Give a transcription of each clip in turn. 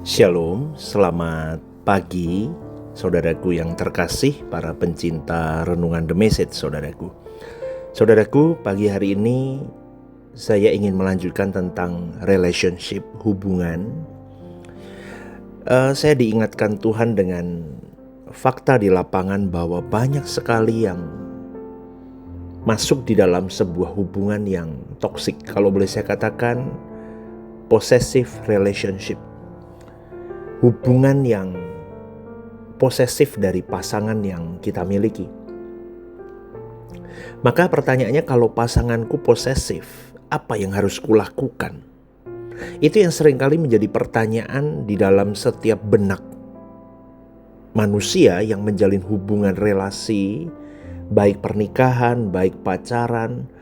Shalom, selamat pagi saudaraku yang terkasih, para pencinta renungan The Message saudaraku. Saudaraku, pagi hari ini saya ingin melanjutkan tentang relationship, hubungan. Saya diingatkan Tuhan dengan fakta di lapangan bahwa banyak sekali yang masuk di dalam sebuah hubungan yang toksik. Kalau boleh saya katakan, possessive relationship. Hubungan yang posesif dari pasangan yang kita miliki. Maka pertanyaannya, kalau pasanganku posesif, apa yang harus kulakukan? Itu yang seringkali menjadi pertanyaan di dalam setiap benak manusia yang menjalin hubungan relasi, baik pernikahan, baik pacaran.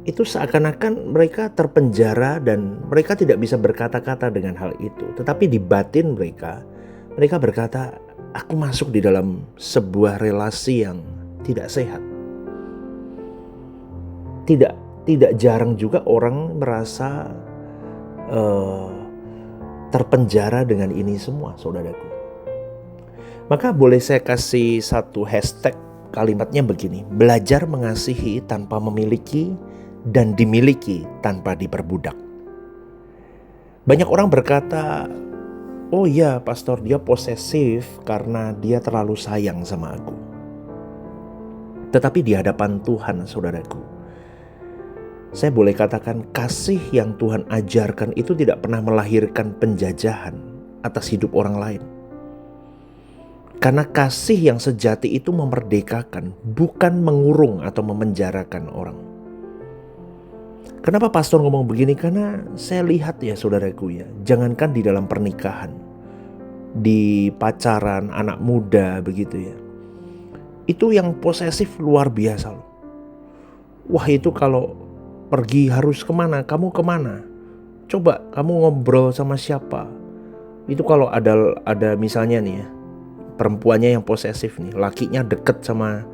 Itu seakan-akan mereka terpenjara dan mereka tidak bisa berkata-kata dengan hal itu. Tetapi di batin mereka berkata, aku masuk di dalam sebuah relasi yang tidak sehat. Tidak jarang juga orang merasa terpenjara dengan ini semua, saudaraku. Maka boleh saya kasih satu hashtag, kalimatnya begini: belajar mengasihi tanpa memiliki, dan dimiliki tanpa diperbudak. Banyak orang berkata, oh iya pastor, dia posesif karena dia terlalu sayang sama aku. Tetapi di hadapan Tuhan, saudaraku, saya boleh katakan kasih yang Tuhan ajarkan itu tidak pernah melahirkan penjajahan atas hidup orang lain. Karena kasih yang sejati itu memerdekakan, bukan mengurung atau memenjarakan orang. Kenapa pastor ngomong begini? Karena saya lihat ya saudaraku ya, jangankan di dalam pernikahan, di pacaran, anak muda begitu ya, itu yang posesif luar biasa loh. Wah, itu kalau pergi harus kemana, kamu kemana? Coba kamu ngobrol sama siapa? Itu kalau ada misalnya nih ya, perempuannya yang posesif nih, lakinya deket sama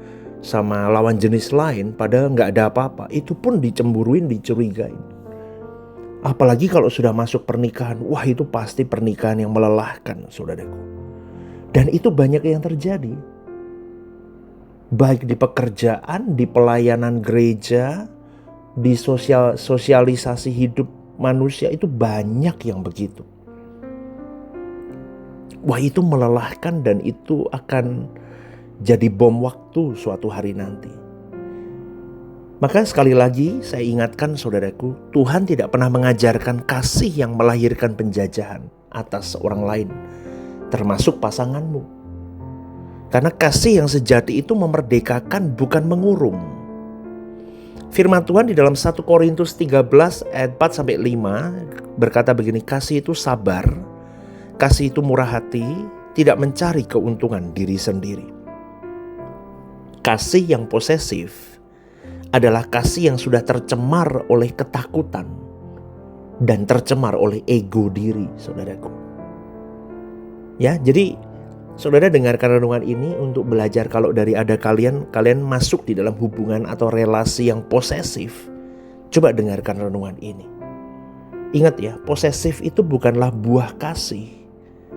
lawan jenis lain padahal nggak ada apa-apa, itu pun dicemburuin, dicurigain. Apalagi kalau sudah masuk pernikahan, wah itu pasti pernikahan yang melelahkan, saudaraku. Dan itu banyak yang terjadi, baik di pekerjaan, di pelayanan gereja, di sosialisasi hidup manusia, itu banyak yang begitu. Wah, itu melelahkan dan itu akan jadi bom waktu suatu hari nanti. Maka sekali lagi saya ingatkan saudaraku, Tuhan tidak pernah mengajarkan kasih yang melahirkan penjajahan atas orang lain, termasuk pasanganmu. Karena kasih yang sejati itu memerdekakan, bukan mengurung. Firman Tuhan di dalam 1 Korintus 13 ayat 4-5 berkata begini, kasih itu sabar, kasih itu murah hati, tidak mencari keuntungan diri sendiri. Kasih yang posesif adalah kasih yang sudah tercemar oleh ketakutan dan tercemar oleh ego diri, saudaraku. Ya, jadi saudara dengarkan renungan ini untuk belajar. Kalau dari ada kalian masuk di dalam hubungan atau relasi yang posesif, coba dengarkan renungan ini. Ingat ya, posesif itu bukanlah buah kasih,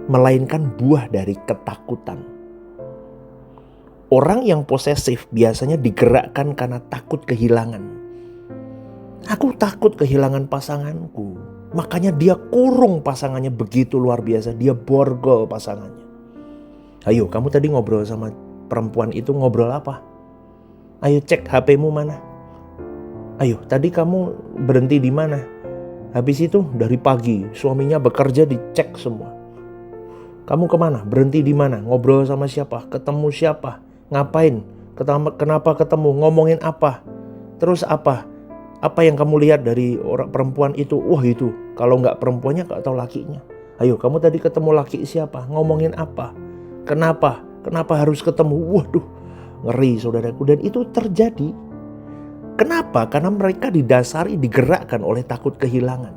melainkan buah dari ketakutan. Orang yang posesif biasanya digerakkan karena takut kehilangan. Aku takut kehilangan pasanganku, makanya dia kurung pasangannya begitu luar biasa. Dia borgol pasangannya. Ayo, kamu tadi ngobrol sama perempuan itu, ngobrol apa? Ayo cek HP-mu mana? Ayo, tadi kamu berhenti di mana? Habis itu dari pagi suaminya bekerja, dicek semua. Kamu kemana? Berhenti di mana? Ngobrol sama siapa? Ketemu siapa? Ngapain? Kenapa ketemu? Ngomongin apa? Terus apa? Apa yang kamu lihat dari orang perempuan itu? Wah, itu kalau nggak perempuannya atau lakinya. Ayo, kamu tadi ketemu laki siapa? Ngomongin apa? Kenapa? Kenapa harus ketemu? Waduh, ngeri saudaraku. Dan itu terjadi. Kenapa? Karena mereka didasari, digerakkan oleh takut kehilangan.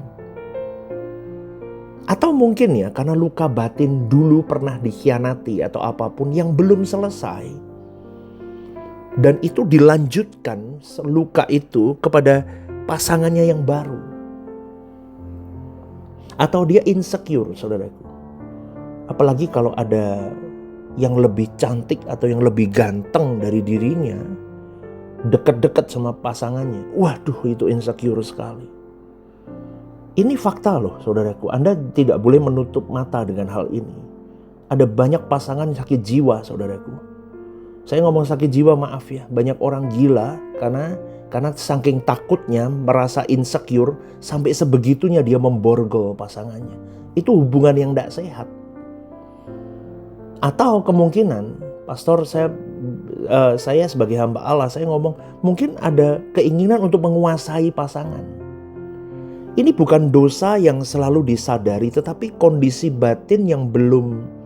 Atau mungkin ya karena luka batin dulu pernah dikhianati atau apapun yang belum selesai. Dan itu dilanjutkan luka itu kepada pasangannya yang baru. Atau dia insecure, saudaraku. Apalagi kalau ada yang lebih cantik atau yang lebih ganteng dari dirinya, deket-deket sama pasangannya. Waduh, itu insecure sekali. Ini fakta loh saudaraku, Anda tidak boleh menutup mata dengan hal ini. Ada banyak pasangan sakit jiwa saudaraku. Saya ngomong sakit jiwa, maaf ya, banyak orang gila karena saking takutnya merasa insecure sampai sebegitunya dia memborgol pasangannya. Itu hubungan yang tidak sehat. Atau kemungkinan, pastor, saya sebagai hamba Allah, saya ngomong mungkin ada keinginan untuk menguasai pasangan. Ini bukan dosa yang selalu disadari, tetapi kondisi batin yang belum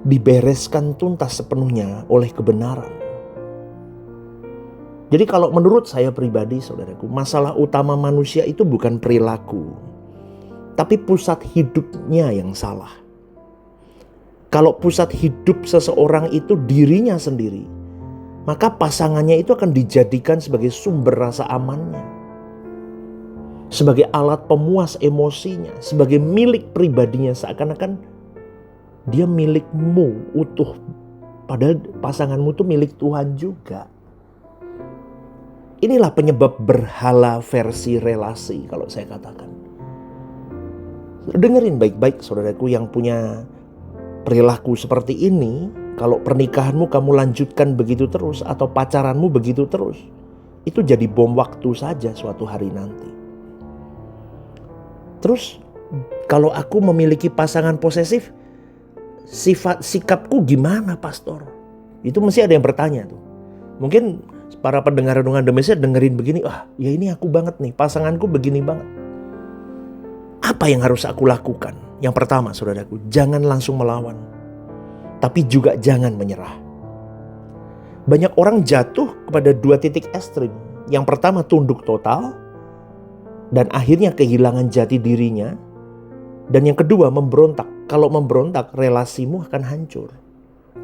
dibereskan tuntas sepenuhnya oleh kebenaran. Jadi kalau menurut saya pribadi saudaraku, masalah utama manusia itu bukan perilaku, tapi pusat hidupnya yang salah. Kalau pusat hidup seseorang itu dirinya sendiri, maka pasangannya itu akan dijadikan sebagai sumber rasa amannya, sebagai alat pemuas emosinya, sebagai milik pribadinya, seakan-akan dia milikmu utuh. Padahal pasanganmu itu milik Tuhan juga. Inilah penyebab berhala versi relasi kalau saya katakan. Dengerin baik-baik saudaraku yang punya perilaku seperti ini. Kalau pernikahanmu kamu lanjutkan begitu terus, atau pacaranmu begitu terus, itu jadi bom waktu saja suatu hari nanti. Terus kalau aku memiliki pasangan posesif, sikapku gimana pastor? Itu mesti ada yang bertanya tuh. Mungkin para pendengar renungan Damai dengerin begini, ya ini aku banget nih, pasanganku begini banget. Apa yang harus aku lakukan? Yang pertama saudaraku, jangan langsung melawan, tapi juga jangan menyerah. Banyak orang jatuh kepada dua titik ekstrim. Yang pertama tunduk total, dan akhirnya kehilangan jati dirinya. Dan yang kedua memberontak. Kalau memberontak, relasimu akan hancur.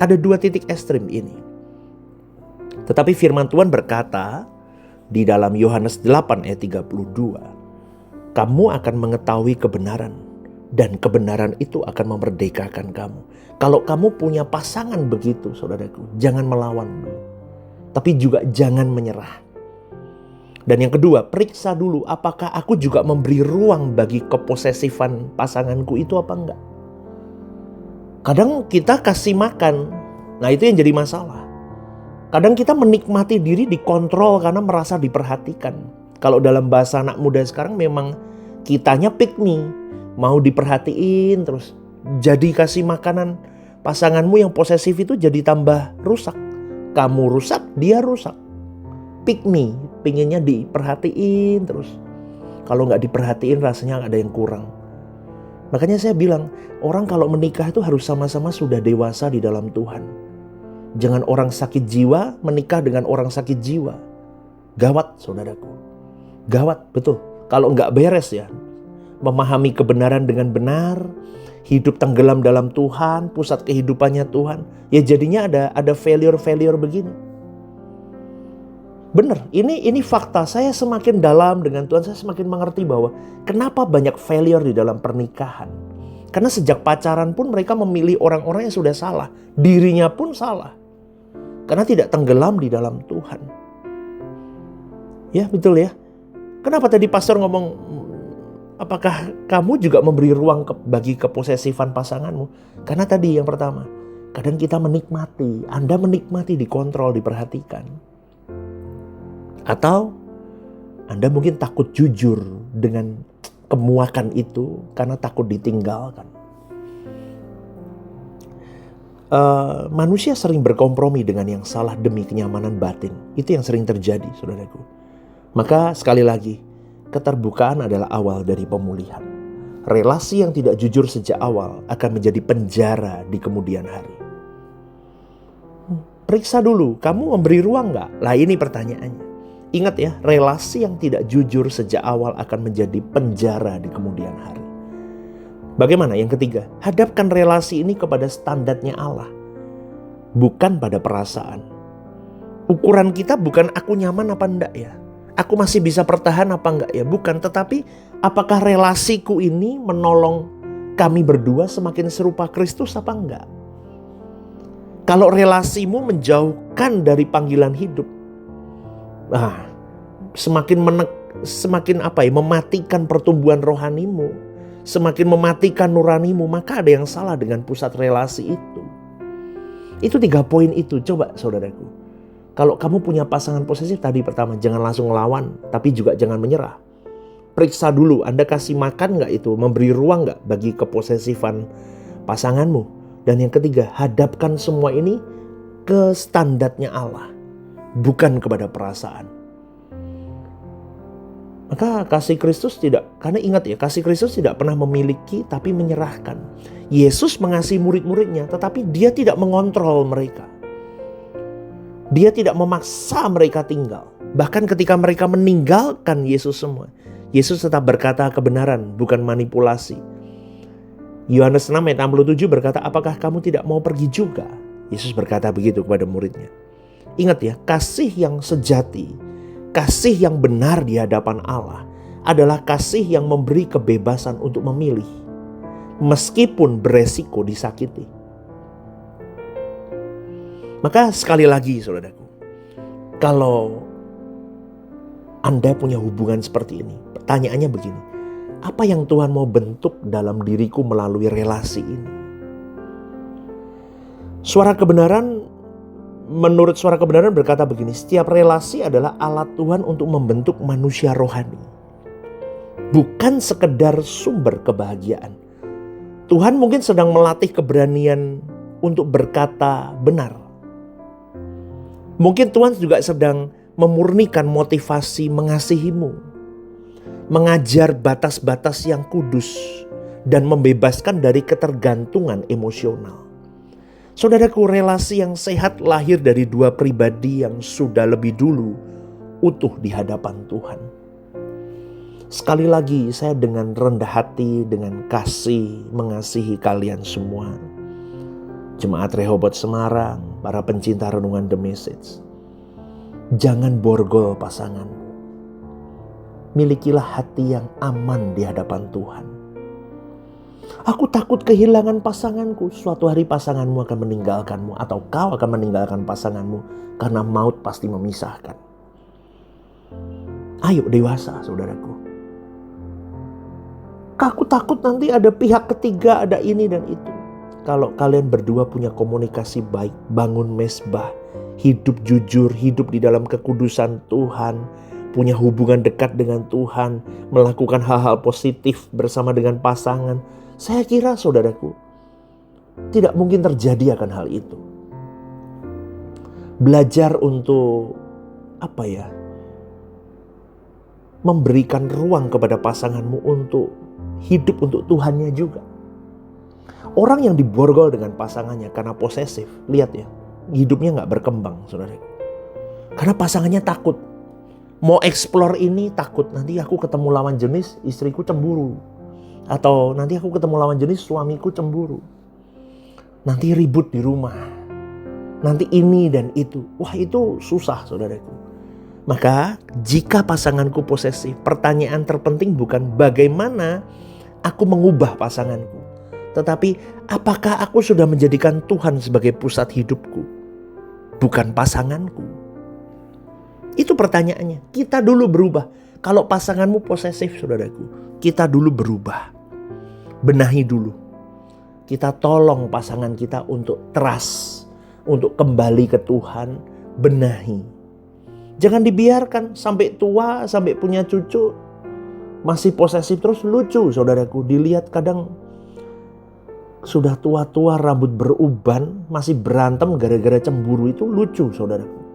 Ada dua titik ekstrim ini. Tetapi firman Tuhan berkata di dalam Yohanes 8 ayat 32, kamu akan mengetahui kebenaran, dan kebenaran itu akan memerdekakan kamu. Kalau kamu punya pasangan begitu saudaraku, jangan melawan dulu, tapi juga jangan menyerah. Dan yang kedua, periksa dulu apakah aku juga memberi ruang bagi keposesifan pasanganku itu apa enggak. Kadang kita kasih makan, nah itu yang jadi masalah. Kadang kita menikmati diri dikontrol karena merasa diperhatikan. Kalau dalam bahasa anak muda sekarang memang kitanya pick me, mau diperhatiin terus. Jadi kasih makanan pasanganmu yang posesif itu jadi tambah rusak. Kamu rusak, dia rusak. Pick me, pinginnya diperhatiin terus. Kalau nggak diperhatiin rasanya ada yang kurang. Makanya saya bilang, orang kalau menikah itu harus sama-sama sudah dewasa di dalam Tuhan. Jangan orang sakit jiwa menikah dengan orang sakit jiwa. Gawat saudaraku. Gawat, betul. Kalau nggak beres ya, memahami kebenaran dengan benar, hidup tenggelam dalam Tuhan, pusat kehidupannya Tuhan, ya jadinya ada failure begini. Benar, ini fakta. Saya semakin dalam dengan Tuhan, saya semakin mengerti bahwa kenapa banyak failure di dalam pernikahan. Karena sejak pacaran pun mereka memilih orang-orang yang sudah salah. Dirinya pun salah. Karena tidak tenggelam di dalam Tuhan. Ya betul ya. Kenapa tadi pastor ngomong, apakah kamu juga memberi ruang bagi keposesifan pasanganmu? Karena tadi yang pertama, kadang kita menikmati, Anda menikmati dikontrol, diperhatikan. Atau Anda mungkin takut jujur dengan kemuakan itu karena takut ditinggalkan. Manusia sering berkompromi dengan yang salah demi kenyamanan batin. Itu yang sering terjadi saudaraku. Maka sekali lagi, keterbukaan adalah awal dari pemulihan. Relasi yang tidak jujur sejak awal akan menjadi penjara di kemudian hari. Periksa dulu, kamu memberi ruang gak? Lah ini pertanyaannya. Ingat ya, relasi yang tidak jujur sejak awal akan menjadi penjara di kemudian hari. Bagaimana? Yang ketiga, hadapkan relasi ini kepada standarnya Allah, bukan pada perasaan. Ukuran kita bukan aku nyaman apa enggak ya, aku masih bisa bertahan apa enggak ya, bukan. Tetapi apakah relasiku ini menolong kami berdua semakin serupa Kristus apa enggak? Kalau relasimu menjauhkan dari panggilan hidup, semakin mematikan pertumbuhan rohanimu, semakin mematikan nuranimu, maka ada yang salah dengan pusat relasi itu. Itu 3 poin itu. Coba saudaraku, kalau kamu punya pasangan posesif tadi, pertama, jangan langsung ngelawan, tapi juga jangan menyerah. Periksa dulu, Anda kasih makan gak itu, memberi ruang gak bagi keposesifan pasanganmu. Dan yang ketiga, hadapkan semua ini ke standarnya Allah, bukan kepada perasaan. Maka kasih Kristus tidak, karena ingat ya, kasih Kristus tidak pernah memiliki tapi menyerahkan. Yesus mengasihi murid-muridnya, tetapi dia tidak mengontrol mereka. Dia tidak memaksa mereka tinggal. Bahkan ketika mereka meninggalkan Yesus semua, Yesus tetap berkata kebenaran, bukan manipulasi. Yohanes 6 ayat 67 berkata, apakah kamu tidak mau pergi juga? Yesus berkata begitu kepada muridnya. Ingat ya, kasih yang sejati, kasih yang benar di hadapan Allah adalah kasih yang memberi kebebasan untuk memilih, meskipun beresiko disakiti. Maka sekali lagi saudaraku, kalau Anda punya hubungan seperti ini, pertanyaannya begini, apa yang Tuhan mau bentuk dalam diriku melalui relasi ini? Menurut suara kebenaran berkata begini, setiap relasi adalah alat Tuhan untuk membentuk manusia rohani. Bukan sekedar sumber kebahagiaan. Tuhan mungkin sedang melatih keberanian untuk berkata benar. Mungkin Tuhan juga sedang memurnikan motivasi mengasihimu, mengajar batas-batas yang kudus, dan membebaskan dari ketergantungan emosional. Saudaraku, relasi yang sehat lahir dari 2 pribadi yang sudah lebih dulu utuh di hadapan Tuhan. Sekali lagi, saya dengan rendah hati, dengan kasih mengasihi kalian semua. Jemaat Rehoboth Semarang, para pencinta renungan The Message. Jangan borgol pasangan. Milikilah hati yang aman di hadapan Tuhan. Aku takut kehilangan pasanganku. Suatu hari pasanganmu akan meninggalkanmu, atau kau akan meninggalkan pasanganmu, karena maut pasti memisahkan. Ayo dewasa saudaraku. Aku takut nanti ada pihak ketiga, ada ini dan itu. Kalau kalian berdua punya komunikasi baik, bangun mesbah, hidup jujur, hidup di dalam kekudusan Tuhan, punya hubungan dekat dengan Tuhan, melakukan hal-hal positif bersama dengan pasangan, saya kira saudaraku, tidak mungkin terjadi akan hal itu. Belajar untuk memberikan ruang kepada pasanganmu untuk hidup untuk Tuhannya juga. Orang yang diborgol dengan pasangannya karena posesif, lihat ya, hidupnya gak berkembang saudaraku. Karena pasangannya takut. Mau explore ini takut, nanti aku ketemu lawan jenis, istriku cemburu. Atau nanti aku ketemu lawan jenis, suamiku cemburu. Nanti ribut di rumah. Nanti ini dan itu. Wah, itu susah saudaraku. Maka jika pasanganku posesif, pertanyaan terpenting bukan bagaimana aku mengubah pasanganku, tetapi apakah aku sudah menjadikan Tuhan sebagai pusat hidupku, bukan pasanganku. Itu pertanyaannya. Kita dulu berubah. Kalau pasanganmu posesif saudaraku, kita dulu berubah. Benahi dulu. Kita tolong pasangan kita untuk trust, untuk kembali ke Tuhan. Benahi. Jangan dibiarkan sampai tua, sampai punya cucu masih posesif terus. Lucu saudaraku, dilihat kadang sudah tua-tua, rambut beruban, masih berantem gara-gara cemburu. Itu lucu saudaraku.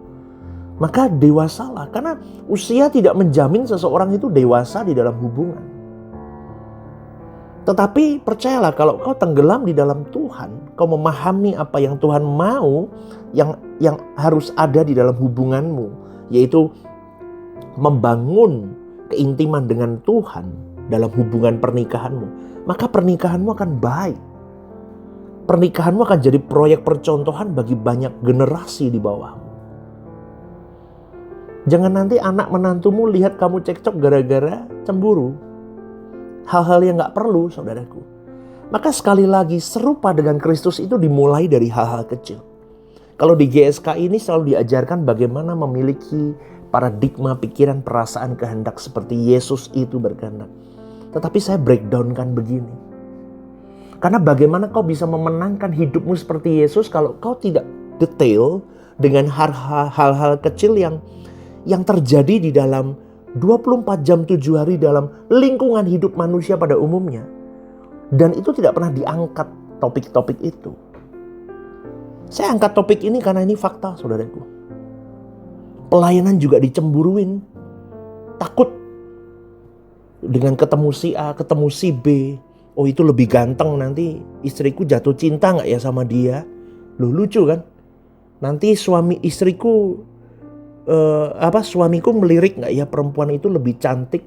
Maka dewasalah, karena usia tidak menjamin seseorang itu dewasa di dalam hubungan. Tetapi percayalah, kalau kau tenggelam di dalam Tuhan, kau memahami apa yang Tuhan mau, yang harus ada di dalam hubunganmu, yaitu membangun keintiman dengan Tuhan dalam hubungan pernikahanmu, maka pernikahanmu akan baik. Pernikahanmu akan jadi proyek percontohan bagi banyak generasi di bawahmu. Jangan nanti anak menantumu lihat kamu cekcok gara-gara cemburu. Hal-hal yang gak perlu saudaraku. Maka sekali lagi serupa dengan Kristus itu dimulai dari hal-hal kecil. Kalau di GSK ini selalu diajarkan bagaimana memiliki paradigma, pikiran, perasaan, kehendak seperti Yesus itu berkehendak. Tetapi saya breakdown-kan begini. Karena bagaimana kau bisa memenangkan hidupmu seperti Yesus kalau kau tidak detail dengan hal-hal kecil yang terjadi di dalam 24 jam 7 hari dalam lingkungan hidup manusia pada umumnya. Dan itu tidak pernah diangkat topik-topik itu. Saya angkat topik ini karena ini fakta, saudaraku. Pelayanan juga dicemburuin. Takut dengan ketemu si A, ketemu si B. Oh, itu lebih ganteng, nanti istriku jatuh cinta gak ya sama dia? Loh, lucu kan? Nanti suamiku melirik gak ya perempuan itu lebih cantik,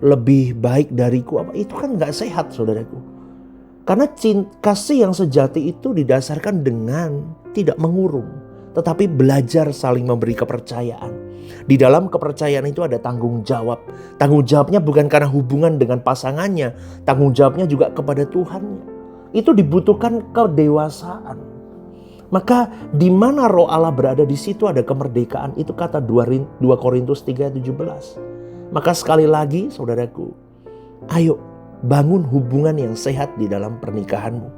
lebih baik dariku? Itu kan gak sehat, saudaraku. Karena kasih yang sejati itu didasarkan dengan tidak mengurung, tetapi belajar saling memberi kepercayaan. Di dalam kepercayaan itu ada tanggung jawab. Tanggung jawabnya bukan karena hubungan dengan pasangannya, tanggung jawabnya juga kepada Tuhannya. Itu dibutuhkan kedewasaan. Maka di mana roh Allah berada, di situ ada kemerdekaan. Itu kata 2 Korintus 3:17. Maka sekali lagi, saudaraku, ayo bangun hubungan yang sehat di dalam pernikahanmu.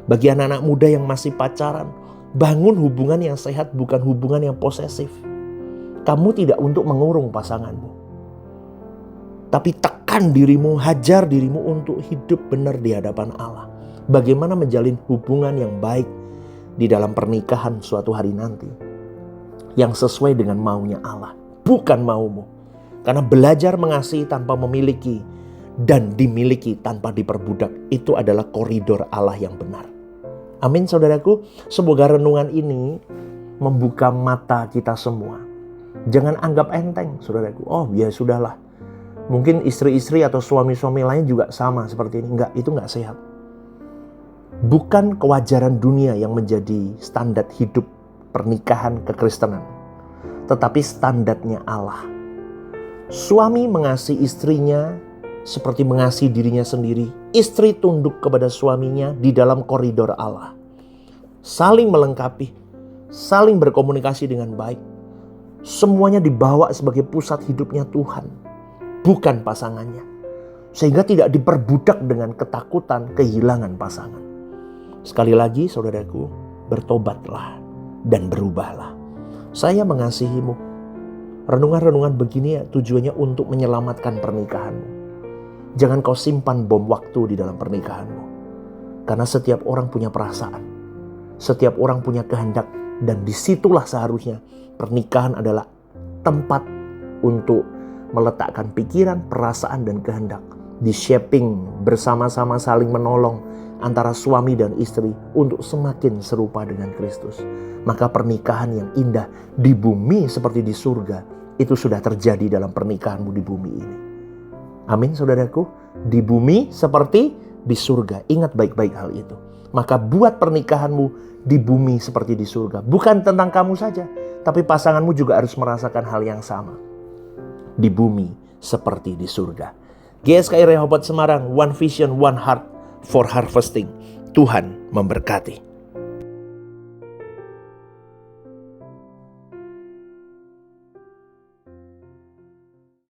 Bagi anak-anak muda yang masih pacaran, bangun hubungan yang sehat, bukan hubungan yang posesif. Kamu tidak untuk mengurung pasanganmu, tapi tekan dirimu, hajar dirimu untuk hidup benar di hadapan Allah. Bagaimana menjalin hubungan yang baik di dalam pernikahan suatu hari nanti, yang sesuai dengan maunya Allah, bukan maumu. Karena belajar mengasihi tanpa memiliki dan dimiliki tanpa diperbudak, itu adalah koridor Allah yang benar. Amin, saudaraku. Semoga renungan ini membuka mata kita semua. Jangan anggap enteng, saudaraku. Oh ya sudahlah, mungkin istri-istri atau suami-suami lain juga sama seperti ini. Enggak, itu enggak sehat. Bukan kewajaran dunia yang menjadi standar hidup pernikahan kekristenan, tetapi standarnya Allah. Suami mengasihi istrinya seperti mengasihi dirinya sendiri. Istri tunduk kepada suaminya di dalam koridor Allah. Saling melengkapi, saling berkomunikasi dengan baik. Semuanya dibawa sebagai pusat hidupnya Tuhan, bukan pasangannya. Sehingga tidak diperbudak dengan ketakutan kehilangan pasangan. Sekali lagi, saudaraku, bertobatlah dan berubahlah. Saya mengasihimu. Renungan-renungan begini tujuannya untuk menyelamatkan pernikahanmu. Jangan kau simpan bom waktu di dalam pernikahanmu. Karena setiap orang punya perasaan. Setiap orang punya kehendak. Dan disitulah seharusnya pernikahan adalah tempat untuk meletakkan pikiran, perasaan, dan kehendak. Di shaping bersama-sama saling menolong antara suami dan istri untuk semakin serupa dengan Kristus. Maka pernikahan yang indah di bumi seperti di surga, itu sudah terjadi dalam pernikahanmu di bumi ini. Amin, saudaraku. Di bumi seperti di surga. Ingat baik-baik hal itu. Maka buat pernikahanmu di bumi seperti di surga. Bukan tentang kamu saja, tapi pasanganmu juga harus merasakan hal yang sama. Di bumi seperti di surga. GSKI Rehoboth Semarang, One Vision, One Heart for Harvesting. Tuhan memberkati.